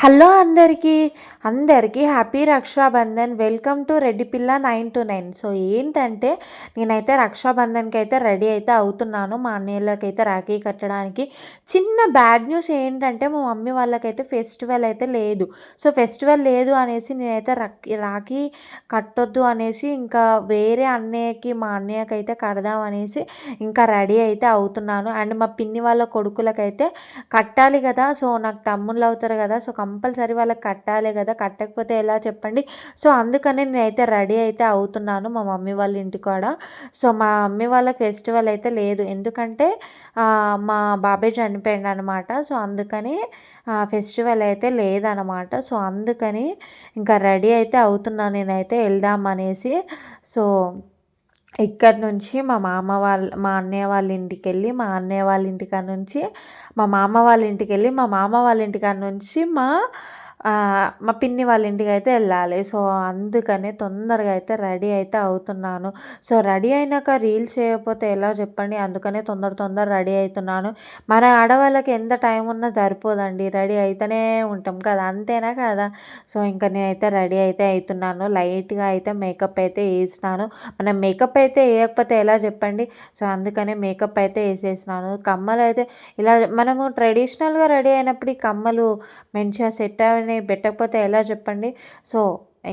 Hello అందరికీ happy Rakshabandhan. Welcome to Reddy Pilla 9 to 9. So ఏంటంటే నేనైతే రక్షాబంధన్కి అయితే రెడీ అయితే అవుతున్నాను. మా అన్నయ్యలకైతే రాఖీ కట్టడానికి. చిన్న బ్యాడ్ న్యూస్ ఏంటంటే మా మమ్మీ వాళ్ళకైతే ఫెస్టివల్ అయితే లేదు. సో ఫెస్టివల్ లేదు అనేసి నేనైతే రాఖీ కట్టొద్దు అనేసి ఇంకా వేరే అన్నయ్యకి మా అన్నయ్యకైతే కడదాం అనేసి ఇంకా రెడీ అయితే అవుతున్నాను. అండ్ మా పిన్ని వాళ్ళ కొడుకులకైతే కట్టాలి కదా. సో నాకు తమ్ముళ్ళు అవుతారు కదా. సో కంపల్సరీ వాళ్ళకి కట్టాలి కదా. కట్టకపోతే ఎలా చెప్పండి. సో అందుకని నేనైతే రెడీ అయితే అవుతున్నాను మా మమ్మీ వాళ్ళ ఇంటికాడ. సో మా మమ్మీ వాళ్ళకి ఫెస్టివల్ అయితే లేదు. ఎందుకంటే మా బాబాయ్ చనిపోయాడు అనమాట. సో అందుకని ఫెస్టివల్ అయితే లేదనమాట. సో అందుకని ఇంకా రెడీ అయితే అవుతున్నాను నేనైతే వెళ్దాం అనేసి. సో ఇక్కడి నుంచి మా అన్నయ్య వాళ్ళ ఇంటికెళ్ళి, మా అన్నయ్య వాళ్ళ ఇంటికాడ నుంచి మా మామ వాళ్ళ ఇంటికెళ్ళి, మా మామ వాళ్ళ ఇంటికాడ నుంచి మా పిన్ని వాళ్ళ ఇంటికైతే వెళ్ళాలి. సో అందుకనే తొందరగా అయితే రెడీ అయితే అవుతున్నాను. సో రెడీ అయినాక రీల్స్ చేయకపోతే ఎలా చెప్పండి. అందుకనే తొందర రెడీ అవుతున్నాను. మన ఆడవాళ్ళకి ఎంత టైం ఉన్నా సరిపోదండి. రెడీ అయితేనే ఉంటాం కదా, అంతేనా కదా. సో ఇంకా నేనైతే రెడీ అయితే అవుతున్నాను. లైట్గా అయితే మేకప్ అయితే వేసినాను. మనం మేకప్ అయితే వేయకపోతే ఎలా చెప్పండి. సో అందుకనే మేకప్ అయితే వేసేసినాను. కమ్మలు అయితే ఇలా మనము ట్రెడిషనల్గా రెడీ అయినప్పుడు ఈ కమ్మలు మంచిగా సెట్ అని పెట్టకపోతే ఎలా చెప్పండి. సో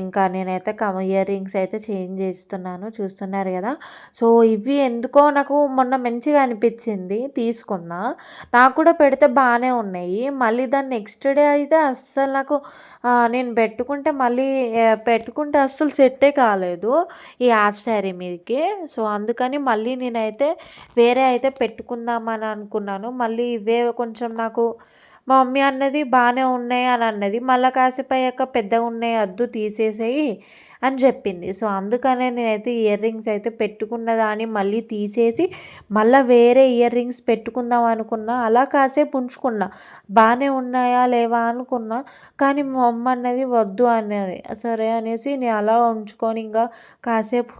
ఇంకా నేనైతే ఇయర్ రింగ్స్ అయితే చేంజ్ చేస్తున్నాను, చూస్తున్నారు కదా. సో ఇవి ఎందుకో నాకు మొన్న మంచిగా అనిపించింది, తీసుకున్నా. నాకు కూడా పెడితే బాగానే ఉన్నాయి. మళ్ళీ దాన్ని నెక్స్ట్ డే అయితే అస్సలు నాకు నేను పెట్టుకుంటే అస్సలు సెట్టే కాలేదు ఈ హాఫ్ శారీ మీదకి. సో అందుకని మళ్ళీ నేనైతే వేరే అయితే పెట్టుకుందామని అనుకున్నాను. మళ్ళీ ఇవే కొంచెం నాకు మా మమ్మీ అన్నది బాగానే ఉన్నాయి అని అన్నది. మళ్ళీ కాసేపు అయ్యాక పెద్దగా ఉన్నాయి, వద్దు తీసేసేయి అని చెప్పింది. సో అందుకనే నేనైతే ఇయర్ రింగ్స్ అయితే పెట్టుకున్న దాన్ని మళ్ళీ తీసేసి మళ్ళీ వేరే ఇయర్ రింగ్స్ పెట్టుకుందాం అనుకున్నా. అలా కాసేపు ఉంచుకున్నా, బాగానే ఉన్నాయా లేవా అనుకున్నా. కానీ మా అమ్మ అన్నది వద్దు అన్నది. సరే అనేసి నేను అలా ఉంచుకొని ఇంకా కాసేపు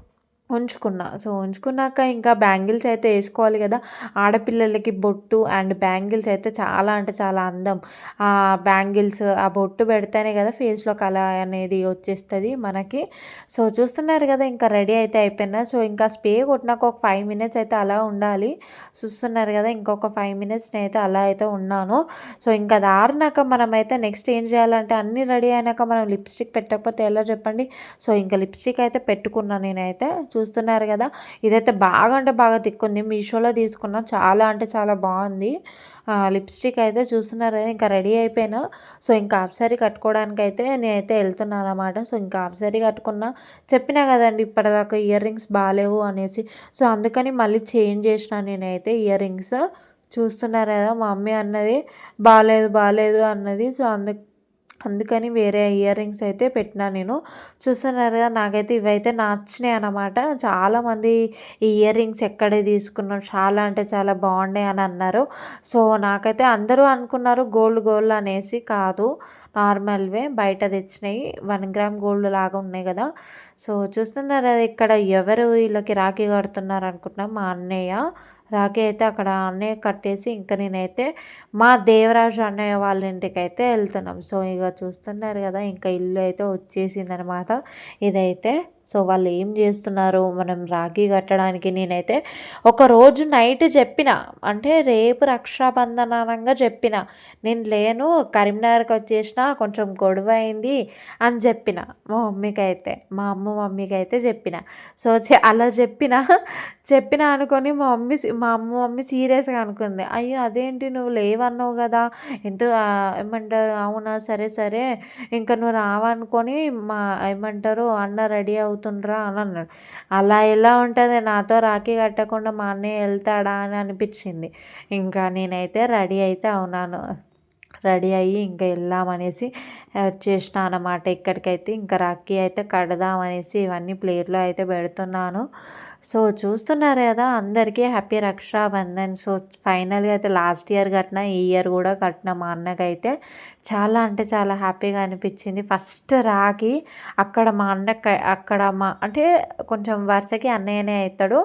ఉంచుకున్నా. సో ఉంచుకున్నాక ఇంకా బ్యాంగిల్స్ అయితే వేసుకోవాలి కదా. ఆడపిల్లలకి బొట్టు అండ్ బ్యాంగిల్స్ అయితే చాలా అంటే చాలా అందం. ఆ బ్యాంగిల్స్, ఆ బొట్టు పెడితేనే కదా ఫేస్లో కళ అనేది వచ్చేస్తుంది మనకి. సో చూస్తున్నారు కదా, ఇంకా రెడీ అయితే అయిపోయినా. సో ఇంకా స్ప్రే కొట్టినాక ఒక 5 minutes అయితే అలా ఉండాలి. చూస్తున్నారు కదా, ఇంకొక 5 minutes అయితే అలా అయితే ఉన్నాను. సో ఇంకా అది ఆరినాక మనమైతే నెక్స్ట్ ఏం చేయాలంటే అన్నీ రెడీ అయినాక మనం లిప్స్టిక్ పెట్టకపోతే ఎలా చెప్పండి. సో ఇంకా లిప్స్టిక్ అయితే పెట్టుకున్నాను నేనైతే. చూస్తున్నారు కదా, ఇదైతే బాగా అంటే బాగా తిక్కుంది. మీషోలో తీసుకున్నా, చాలా అంటే చాలా బాగుంది లిప్స్టిక్ అయితే. చూస్తున్నారు కదా, ఇంకా రెడీ అయిపోయినా. సో ఇంకా హాఫ్ సారీ కట్టుకోవడానికి అయితే నేనైతే వెళ్తున్నాను అనమాట. సో ఇంకా హాఫ్ సారీ కట్టుకున్నా. చెప్పినా కదండి ఇప్పటిదాకా ఇయర్ రింగ్స్ బాగాలేవు అనేసి. సో అందుకని మళ్ళీ చేంజ్ చేసిన నేనైతే ఇయర్ రింగ్స్. చూస్తున్నారు కదా, మా మమ్మీ అన్నది బాగాలేదు అన్నది. సో అందుకని వేరే ఇయర్ రింగ్స్ అయితే పెట్టినా నేను. చూస్తున్నారు కదా, నాకైతే ఇవైతే నచ్చినాయి అన్నమాట. చాలామంది ఈ ఇయర్ రింగ్స్ ఎక్కడ తీసుకున్నారు, చాలా అంటే చాలా బాగున్నాయి అని అన్నారు. సో నాకైతే అందరూ అనుకున్నారు గోల్డ్ అనేసి. కాదు, నార్మల్వే, బయట తెచ్చినాయి. 1 gram గోల్డ్ లాగా ఉన్నాయి కదా. సో చూస్తున్నారు కదా, ఇక్కడ ఎవరు వీళ్ళకి రాఖీ కడుతున్నారు అనుకుంటున్నా, మా అన్నయ్య. రాఖీ అయితే అక్కడ అన్నయ్య కట్టేసి ఇంకా నేనైతే మా దేవరాజు అన్నయ్య వాళ్ళ ఇంటికి అయితే వెళ్తున్నాం. సో ఇక చూస్తున్నారు కదా, ఇంకా ఇల్లు అయితే వచ్చేసిందనమాట ఇదైతే. సో వాళ్ళు ఏం చేస్తున్నారు మనం రాఖీ కట్టడానికి, నేనైతే ఒకరోజు నైట్ చెప్పిన, అంటే రేపు రక్షాబంధనంగా చెప్పిన, నేను లేను, కరీంనగర్కి వచ్చేసిన, కొంచెం గొడవ అయింది అని చెప్పిన మా అమ్మ మమ్మీకి అయితే చెప్పిన. సో అలా చెప్పిన అనుకొని మా మమ్మీ సీరియస్గా అనుకుంది. అయ్యో అదేంటి నువ్వు లేవన్నావు కదా, ఏమంటారు, అవునా సరే ఇంకా నువ్వు రావనుకొని ఏమంటారు అన్న రెడీ అవుతుండ్రా అని అన్నాడు. అలా ఎలా ఉంటుంది, నాతో రాఖీ కట్టకుండా మా అన్నయ్య వెళ్తాడా అని అనిపించింది. ఇంకా నేనైతే రెడీ అయితే అవునాను. రెడీ అయ్యి ఇంకా వెళ్దామనేసి వచ్చేసిన అనమాట ఇక్కడికైతే. ఇంకా రాఖీ అయితే కడదామనేసి ఇవన్నీ ప్లేట్లో అయితే పెడుతున్నాను. సో చూస్తున్నారు కదా, అందరికీ హ్యాపీ రక్షాబంధన్. సో ఫైనల్గా అయితే లాస్ట్ ఇయర్ కట్టిన, ఈ ఇయర్ కూడా కట్టిన. మా అన్నకైతే చాలా అంటే చాలా హ్యాపీగా అనిపించింది. ఫస్ట్ రాఖీ అక్కడ అంటే కొంచెం వరుసకి అన్నయ్యనే అవుతాడు.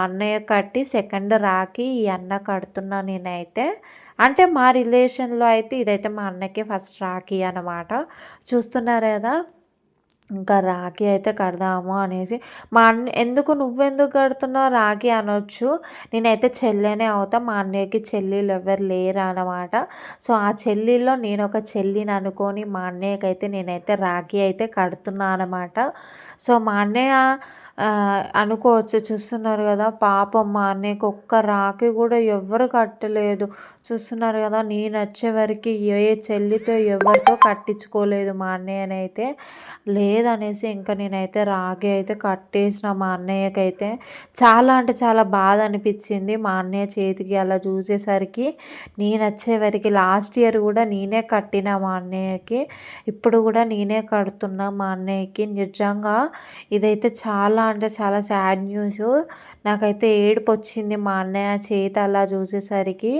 అన్నయ్య కట్టి సెకండ్ రాఖీ ఈ అన్న కడుతున్నా నేనైతే. అంటే మా రిలేషన్‌లో అయితే ఇదైతే మా అన్నకి ఫస్ట్ రాఖీ అనమాట. చూస్తున్నారు గదా! ఇంకా రాఖీ అయితే కడదాము అనేసి మా అన్న ఎందుకు నువ్వెందుకు కడుతున్నావు రాఖీ అనొచ్చు. నేనైతే చెల్లెనే అవుతా. మా అన్నయ్యకి చెల్లెళ్ళు ఎవ్వరు లేరనమాట. సో, ఆ చెల్లిలో నేనొక చెల్లిని అనుకోని మా అన్నయ్యకైతే నేనైతే రాఖీ అయితే కడుతున్నా అనమాట. సో, మా అన్నయ్య అనుకోవచ్చు చూస్తున్నారు గదా! పాపం మా అన్నయ్యకి ఒక్క రాఖీ గూడా ఎవ్వరు కట్టలేదు. చూస్తున్నారు గదా! నేనొచ్చే వరకి ఏ చెల్లితో ఎవరితో కట్టించుకోలేదు మా అన్నయ్యనైతే. లేదనేసి ఇంక నేనైతే రాఖీ అయితే కట్టేసిన మా అన్నయ్యకైతే. చాలా అంటే చాలా బాధ అనిపిచ్చింది మా అన్నయ్య చేతికి అలా చూసేసరికి. నేనొచ్చే వరకి లాస్ట్ ఇయర్ గూడా నేనే కట్టిన మా అన్నయ్యకి. ఇప్పుడు గూడా నేనే కడుతున్నా మా అన్నయ్యకి. నిజంగా ఇదైతే చాలా అంటే చాలా సాడ్ న్యూసు. నాకైతే ఏడుపొచ్చింది మా అన్నయ్య చేతి అలా చూసేసరికి.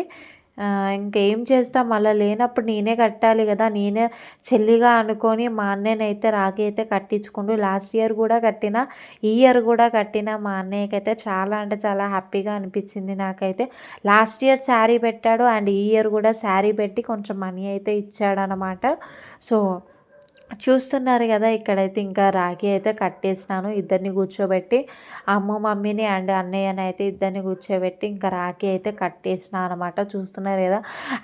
ఇంకేం చేస్తాం అలా లేనప్పుడు నేనే కట్టాలి గదా! నేనే చెల్లిగా అనుకోని మా అన్నయ్యనైతే రాఖీ అయితే కట్టించుకుండు. లాస్ట్ ఇయర్ గూడా కట్టిన, ఈ ఇయర్ గూడా కట్టిన. మా అన్నయ్యకైతే చాలా అంటే చాలా హ్యాపీగా అనిపిచ్చింది నాకైతే. లాస్ట్ ఇయర్ శారీ పెట్టాడు అండ్ ఈ ఇయర్ గూడా శారీ పెట్టి కొంచెం మనీ అయితే ఇచ్చాడనమాట. సో, చూస్తున్నారు గదా! ఇక్కడైతే ఇంకా రాఖీ అయితే కట్టేసినాను. ఇద్దరిని కూర్చోబెట్టి మమ్మీని అండ్ అన్నయ్యనైతే ఇద్దరిని కూర్చోబెట్టి ఇంకా రాఖీ అయితే కట్టేసినా అనమాట. చూస్తున్నారు గదా!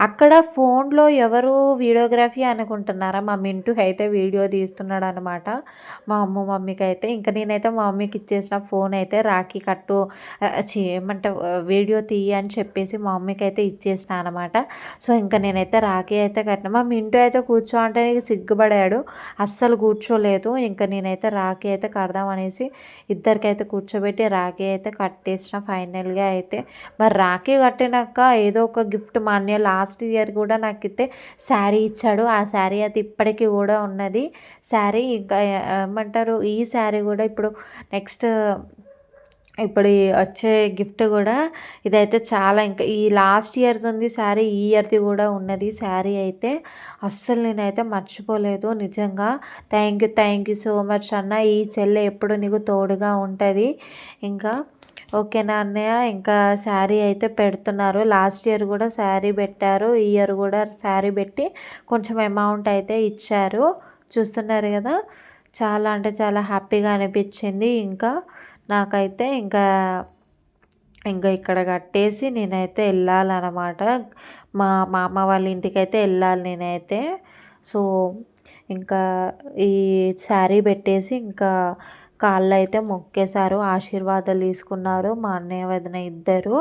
అక్కడ ఫోన్‌లో ఎవరు వీడియోగ్రఫీ అనుకుంటున్నారా? మా మింటూ అయితే వీడియో తీస్తున్నాడనమాట. మమ్మీకైతే. ఇంక నేనైతే మా మమ్మీకి ఇచ్చేసిన ఫోన్ అయితే రాఖీ కట్టు ఏమంటావు వీడియో తీయి అని చెప్పేసి మా మమ్మీకైతే ఇచ్చేసినా అనమాట. సో, ఇంక నేనైతే రాఖీ అయితే కట్టిన. మా మింటూ అయితే కూర్చో అంటే సిగ్గుపడాడు. అస్సలు కూర్చోలేదు. ఇంక నేనైతే రాఖీ అయితే కడదాం అనేసి ఇద్దరికైతే కూర్చోబెట్టి రాఖీ అయితే కట్టేసిన ఫైనల్‌గా అయితే. మరి రాఖీ కట్టినాక ఏదో ఒక గిఫ్ట్ మా అన్నయ్య లాస్ట్ ఇయర్ కూడా నాకైతే శారీ ఇచ్చాడు. ఆ శారీ అయితే ఇప్పటికి కూడా ఉన్నది. శారీ ఇంకా ఏమంటారు ఈ శారీ కూడా ఇప్పుడు నెక్స్ట్ ఇప్పుడు వచ్చే గిఫ్ట్ కూడా ఇదైతే చాలా ఇంకా ఈ లాస్ట్ ఇయర్‌ది ఉంది శారీ. ఈ ఇయర్‌ది కూడా ఉన్నది శారీ అయితే. అస్సలు నేనైతే మర్చిపోలేదు నిజంగా. థ్యాంక్ యూ సో మచ్ అన్న. ఈ చెల్లె ఎప్పుడు నీకు తోడుగా ఉంటది. ఇంకా ఓకేనా అన్నయ్య. ఇంకా శారీ అయితే పెడుతున్నారు. లాస్ట్ ఇయర్ కూడా శారీ పెట్టారు. ఈ ఇయర్ కూడా శారీ పెట్టి కొంచెం అమౌంట్ అయితే ఇచ్చారు. చూస్తున్నారు కదా! చాలా అంటే చాలా హ్యాపీగా అనిపించింది. ఇంకా నాకైతే ఇంకా ఇక్కడ కట్టేసి నేనైతే వెళ్ళాలన్నమాట. మా మామ వాళ్ళ ఇంటికైతే వెళ్ళాలి నేనైతే. సో, ఇంకా ఈ శారీ పెట్టేసి ఇంకా కాళ్ళైతే మొక్కేశారు. ఆశీర్వాదాలు తీసుకున్నారు మా అన్నయ్య, వదిన ఇద్దరు.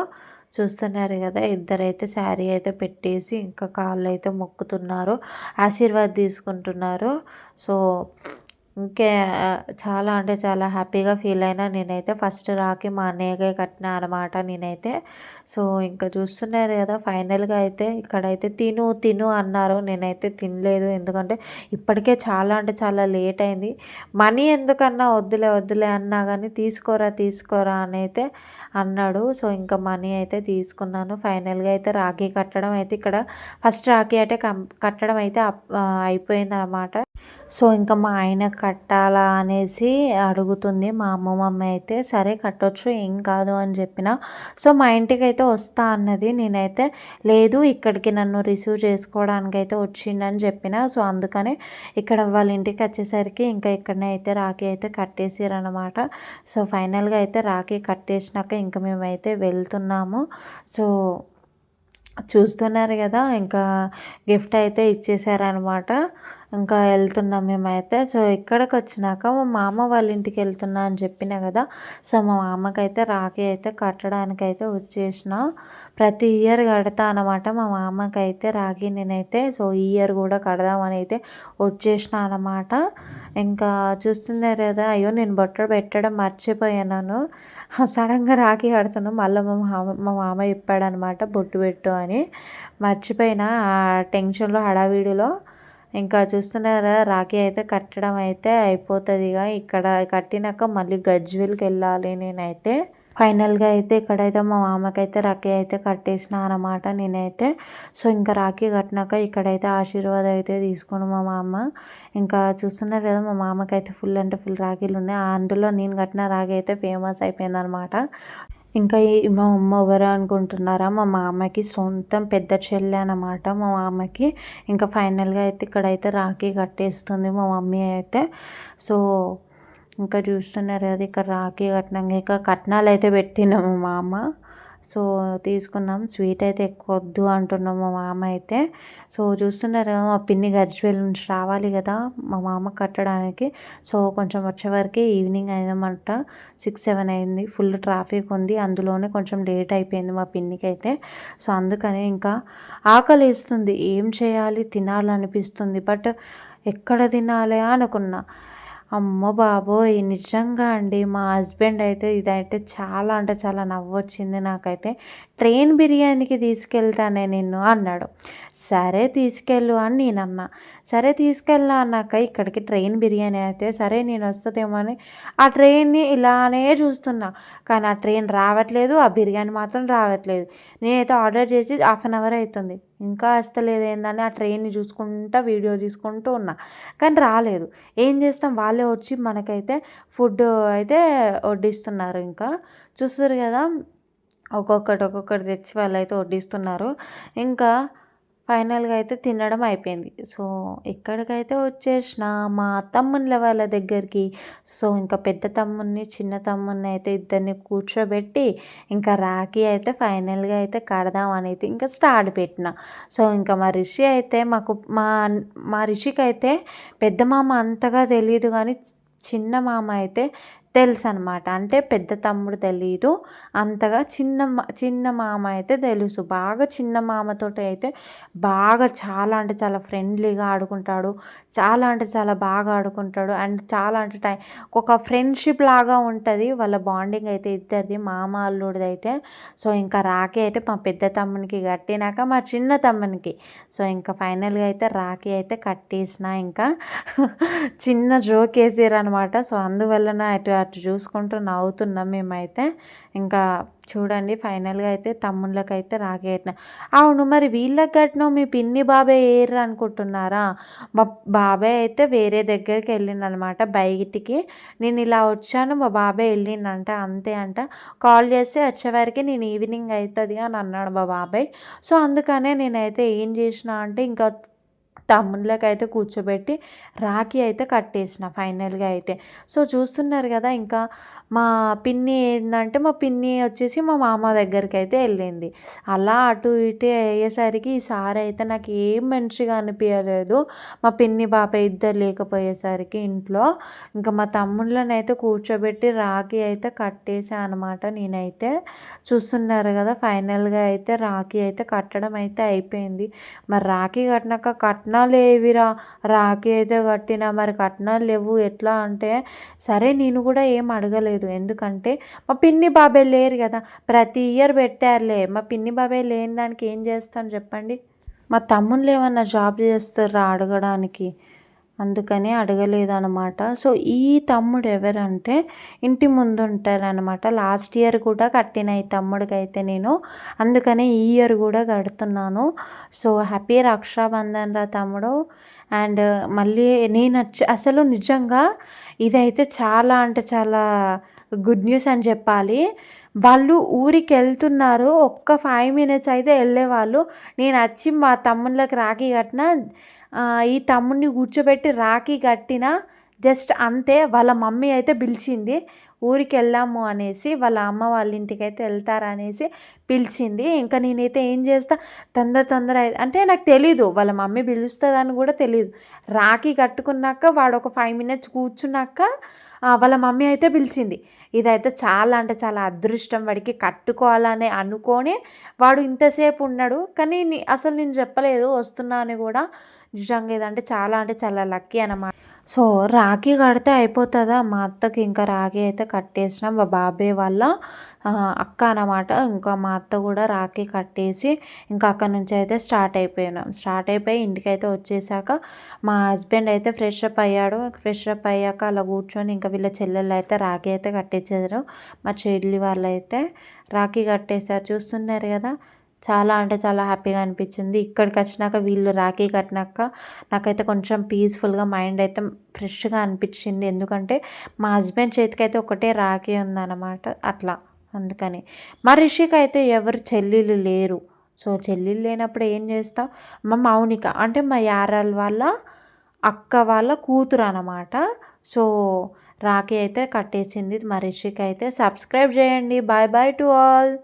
చూస్తున్నారు కదా! ఇద్దరైతే శారీ అయితే పెట్టేసి ఇంకా కాళ్ళైతే మొక్కుతున్నారు. ఆశీర్వాదం తీసుకుంటున్నారు. సో, ఇంకే చాలా అంటే చాలా హ్యాపీగా ఫీల్ అయినా నేనైతే. ఫస్ట్ రాఖీ మా అన్నయ్యకే కట్టినా అనమాట నేనైతే. సో, ఇంకా చూస్తున్నారు కదా! ఫైనల్‌గా అయితే ఇక్కడైతే తిను తిను అన్నారు. నేనైతే తినలేదు. ఎందుకంటే ఇప్పటికే చాలా అంటే చాలా లేట్ అయింది. మనీ ఎందుకన్నా వద్దులే అన్నా కానీ తీసుకోరా అని అయితే అన్నాడు. సో, ఇంకా మనీ అయితే తీసుకున్నాను. ఫైనల్‌గా అయితే రాఖీ కట్టడం అయితే ఇక్కడ ఫస్ట్ రాఖీ అయితే కట్టడం అయితే అయిపోయిందనమాట. సో, ఇంకా మా ఆయనకు కట్టాలా అనేసి అడుగుతుంది మా మమ్మీ అయితే. సరే కట్టొచ్చు ఏం కాదు అని చెప్పిన. సో, మా ఇంటికైతే వస్తా అన్నది. నేనైతే లేదు ఇక్కడికి నన్ను రిసీవ్ చేసుకోవడానికైతే వచ్చిండని చెప్పిన. సో, అందుకని ఇక్కడ వాళ్ళ ఇంటికి వచ్చేసరికి ఇంకా ఇక్కడనే అయితే రాఖీ అయితే కట్టేసిరనమాట. సో, ఫైనల్‌గా అయితే రాఖీ కట్టేసినాక ఇంకా మేమైతే వెళ్తున్నాము. సో, చూస్తున్నారు కదా! ఇంకా గిఫ్ట్ అయితే ఇచ్చేసారనమాట. ఇంకా వెళ్తున్నాం మేమైతే. సో, ఇక్కడికొచ్చినాక మా మామ వాళ్ళ ఇంటికి వెళ్తున్నా అని చెప్పిన కదా! సో, మా మామకైతే రాఖీ అయితే కట్టడానికైతే వచ్చేసిన. ప్రతి ఇయర్ కడతా అనమాట మా మామకైతే రాఖీ నేనైతే. సో, ఈ ఇయర్ కూడా కడదామని అయితే వచ్చేసిన అనమాట. ఇంకా చూస్తున్నారు కదా! అయ్యో నేను బొట్టు పెట్టడం మర్చిపోయాను. సడన్గా రాఖీ కడుతున్నా మళ్ళీ మా మామ చెప్పాడనమాట బొట్టు పెట్టు అని. మర్చిపోయిన ఆ టెన్షన్‌లో హడావిడిలో. ఇంకా చూస్తున్నారా రాఖీ అయితే కట్టడం అయితే అయిపోతుంది ఇక. ఇక్కడ కట్టినాక మళ్ళీ గజ్వేల్కి వెళ్ళాలి నేనైతే. ఫైనల్‌గా అయితే ఇక్కడైతే మా మామకైతే రాఖీ అయితే కట్టేసిన అనమాట నేనైతే. సో, ఇంకా రాఖీ కట్టినాక ఇక్కడైతే ఆశీర్వాదం అయితే తీసుకుని మా మామ. ఇంకా చూస్తున్నారు కదా మా మామకైతే ఫుల్ అంటే ఫుల్ రాఖీలు ఉన్నాయి. అందులో నేను కట్టిన రాఖీ అయితే ఫేమస్ అయిపోయిందనమాట. ఇంకా మా అమ్మ ఎవరు అనుకుంటున్నారా, మా మామకి సొంతం పెద్ద చెల్లె అనమాట మా మామకి. ఇంకా ఫైనల్గా అయితే ఇక్కడైతే రాఖీ కట్టేస్తుంది మా మమ్మీ అయితే. సో ఇంకా చూస్తున్నారు కదా, ఇక్కడ రాఖీ కట్టినాక ఇంకా కట్నాలు అయితే పెట్టినాము మా మామ. సో తీసుకున్నాం. స్వీట్ అయితే ఎక్కువ వద్దు అంటున్నాం మా మామ అయితే. సో చూస్తున్నారు మా పిన్ని గజ్వేల్ నుంచి రావాలి కదా మా మామ కట్టడానికి. సో కొంచెం వచ్చే వరకు ఈవినింగ్ అయిందన్నమాట. 6-7 అయింది. ఫుల్ ట్రాఫిక్ ఉంది, అందులోనే కొంచెం లేట్ అయిపోయింది మా పిన్నికి అయితే. సో అందుకని ఇంకా ఆకలి వేస్తుంది, ఏం చేయాలి, తినాలనిపిస్తుంది, బట్ ఎక్కడ తినాలి అనుకున్నా. అమ్మో బాబోయ్! నిజంగా అండి మా హస్బెండ్ అయితే ఇదైతే చాలా అంటే చాలా నవ్వొచ్చింది నాకైతే. ట్రైన్ బిర్యానీకి తీసుకెళ్తానే నిన్ను అన్నాడు. సరే తీసుకెళ్ళు అని నేనన్నా. సరే తీసుకెళ్ళా అన్నాక ఇక్కడికి ట్రైన్ బిర్యానీ అయితే సరే నేను వస్తుందేమో అని ఆ ట్రైన్ని ఇలానే చూస్తున్నా. కానీ ఆ ట్రైన్ రావట్లేదు, ఆ బిర్యానీ మాత్రం రావట్లేదు. నేనైతే ఆర్డర్ చేసి 1/2 అవర్ అవుతుంది, ఇంకా వస్తలేదు ఏందని ఆ ట్రైన్ని చూసుకుంటా వీడియో తీసుకుంటూ ఉన్నా. కానీ రాలేదు. ఏం చేస్తాం, వాళ్ళే వచ్చి మనకైతే ఫుడ్ అయితే వడ్డిస్తున్నారు. ఇంకా చూస్తారు కదా, ఒక్కొక్కటి తెచ్చి వాళ్ళైతే వడ్డిస్తున్నారు. ఇంకా ఫైనల్గా అయితే తినడం అయిపోయింది. సో ఇక్కడికైతే వచ్చేసిన మా తమ్ముళ్ళ వాళ్ళ దగ్గరికి. సో ఇంకా పెద్ద తమ్ముడిని చిన్న తమ్ముడిని అయితే ఇద్దరిని కూర్చోబెట్టి ఇంకా రాఖీ అయితే ఫైనల్గా అయితే కడదాం అనేది ఇంకా స్టార్ట్ పెట్టిన. సో ఇంకా మా రిషి అయితే మా రిషికి అయితే పెద్ద మామ అంతగా తెలియదు, కానీ చిన్న మామ అయితే తెలుసు అనమాట. అంటే పెద్ద తమ్ముడు తెలీదు అంతగా, చిన్న మామ అయితే తెలుసు బాగా. చిన్న మామతోటి అయితే బాగా చాలా అంటే చాలా ఫ్రెండ్లీగా ఆడుకుంటాడు, చాలా అంటే చాలా బాగా ఆడుకుంటాడు. అండ్ చాలా అంటే ఒక ఫ్రెండ్షిప్ లాగా ఉంటుంది వాళ్ళ బాండింగ్ అయితే ఇద్దరిది, మామ అల్లుడిది అయితే. సో ఇంకా రాఖీ అయితే మా పెద్ద తమ్మునికి కట్టినాక మా చిన్న తమ్మునికి, సో ఇంకా ఫైనల్గా అయితే రాఖీ అయితే కట్టేసిన. ఇంకా చిన్న జోక్ వేసారనమాట. సో అందువలన అటు చూసుకుంటూ నవ్వుతున్నాం మేమైతే. ఇంకా చూడండి ఫైనల్గా అయితే తమ్ముళ్ళకైతే రాఖీ కట్టిన. అవును, మరి వీళ్ళకి కట్టినావు, మీ పిన్ని బాబాయ్ ఏర్రు అనుకుంటున్నారా? మా బాబాయ్ అయితే వేరే దగ్గరికి వెళ్ళిందనమాట బయటికి. నేను ఇలా వచ్చాను, మా బాబాయ్ వెళ్ళిందంట అంతే అంట. కాల్ చేస్తే వచ్చేవరకు నేను ఈవినింగ్ అవుతుంది అని అన్నాడు మా బాబాయ్. సో అందుకనే నేనైతే ఏం చేసిన అంటే ఇంకా తమ్ముళ్ళకైతే కూర్చోబెట్టి రాఖీ అయితే కట్టేసిన ఫైనల్గా అయితే. సో చూస్తున్నారు కదా, ఇంకా మా పిన్ని ఏంటంటే మా పిన్ని వచ్చేసి మా మామ దగ్గరికి అయితే వెళ్ళింది. అలా అటు ఇటు అయ్యేసరికి ఈసారి అయితే నాకు ఏం మంచిగా అనిపించలేదు మా పిన్ని బాబాయ్ ఇద్దరు లేకపోయేసరికి ఇంట్లో. ఇంకా మా తమ్ముళ్ళని అయితే కూర్చోబెట్టి రాఖీ అయితే కట్టేసా అనమాట నేనైతే. చూస్తున్నారు కదా, ఫైనల్గా అయితే రాఖీ అయితే కట్టడం అయితే అయిపోయింది. మరి రాఖీ కట్టినాక కట్నాలు ఏవిరా, రాఖీ అయితే కట్టినా మరి కట్నాలు లేవు ఎట్లా అంటే, సరే నేను కూడా ఏం అడగలేదు, ఎందుకంటే మా పిన్ని బాబాయ్ లేరు కదా. ప్రతి ఇయర్ పెట్టారులే, మా పిన్ని బాబాయ్ లేని దానికి ఏం చేస్తాను చెప్పండి. మా తమ్ముళ్ళు ఏమన్నా జాబ్ చేస్తారా అడగడానికి, అందుకని అడగలేదనమాట. సో ఈ తమ్ముడు ఎవరంటే ఇంటి ముందు ఉంటారనమాట. లాస్ట్ ఇయర్ కూడా కట్టిన ఈ తమ్ముడికైతే నేను, అందుకనే ఈ ఇయర్ కూడా కడుతున్నాను. సో హ్యాపీ రక్షాబంధన్ రా తమ్ముడు. అండ్ మళ్ళీ నేను అసలు నిజంగా ఇదైతే చాలా అంటే చాలా గుడ్ న్యూస్ అని చెప్పాలి. వాళ్ళు ఊరికి వెళ్తున్నారు, ఒక్క 5 మినిట్స్ అయితే వెళ్ళేవాళ్ళు. నేను వచ్చి మా తమ్ముళ్ళకి రాఖీ కట్టిన, ఈ తమ్ముడిని కూర్చోబెట్టి రాఖీ కట్టిన జస్ట్ అంతే. వాళ్ళ మమ్మీ అయితే పిలిచింది, ఊరికి వెళ్ళాము అనేసి, వాళ్ళ అమ్మ వాళ్ళ ఇంటికి అయితే వెళ్తారనేసి పిలిచింది. ఇంకా నేనైతే ఏం చేస్తా, తొందర అంటే నాకు తెలీదు వాళ్ళ మమ్మీ పిలుస్తుందని కూడా తెలీదు. రాఖీ కట్టుకున్నాక వాడు ఒక 5 మినిట్స్ కూర్చున్నాక వాళ్ళ మమ్మీ అయితే పిలిచింది. ఇదైతే చాలా అంటే చాలా అదృష్టం, వాడికి కట్టుకోవాలని అనుకొని వాడు ఇంతసేపు ఉన్నాడు. కానీ అసలు నేను చెప్పలేదు వస్తున్నా అని కూడా. నిజంగా ఇదంటే చాలా అంటే చాలా లక్కీ అన్నమాట. సో రాఖీ కడితే అయిపోతుందా, మా అత్తకి ఇంకా రాఖీ అయితే కట్టేసినాం. మా బాబాయ్ వాళ్ళ అక్క అన్నమాట. ఇంకా మా అత్త కూడా రాఖీ కట్టేసి ఇంకా అక్కడ నుంచి అయితే స్టార్ట్ అయిపోయి ఇంటికైతే వచ్చేసాక మా హస్బెండ్ అయితే ఫ్రెష్ అప్ అయ్యాడు. ఫ్రెష్ అప్ అయ్యాక అలా కూర్చొని ఇంకా వీళ్ళ చెల్లెళ్ళు అయితే రాఖీ అయితే కట్టేసారు. మా చెల్లి వాళ్ళు అయితే రాఖీ కట్టేసారు. చూస్తున్నారు కదా, చాలా అంటే చాలా హ్యాపీగా అనిపించింది. ఇక్కడికి వచ్చినాక వీళ్ళు రాఖీ కట్టినాక నాకైతే కొంచెం పీస్ఫుల్గా మైండ్ అయితే ఫ్రెష్గా అనిపించింది. ఎందుకంటే మా హస్బెండ్ చేతికి అయితే ఒకటే రాఖీ ఉందన్నమాట. అట్లా అందుకని. మా రిషికైతే ఎవరు చెల్లెలు లేరు. సో, చెల్లెలు లేనప్పుడు ఏం చేస్తాం, మా మౌనిక అంటే మా యారాలు వాళ్ళ అక్క వాళ్ళ కూతురనమాట. సో, రాఖీ అయితే కట్టేసింది మా రిషికైతే. సబ్స్క్రైబ్ చేయండి. Bye bye to all.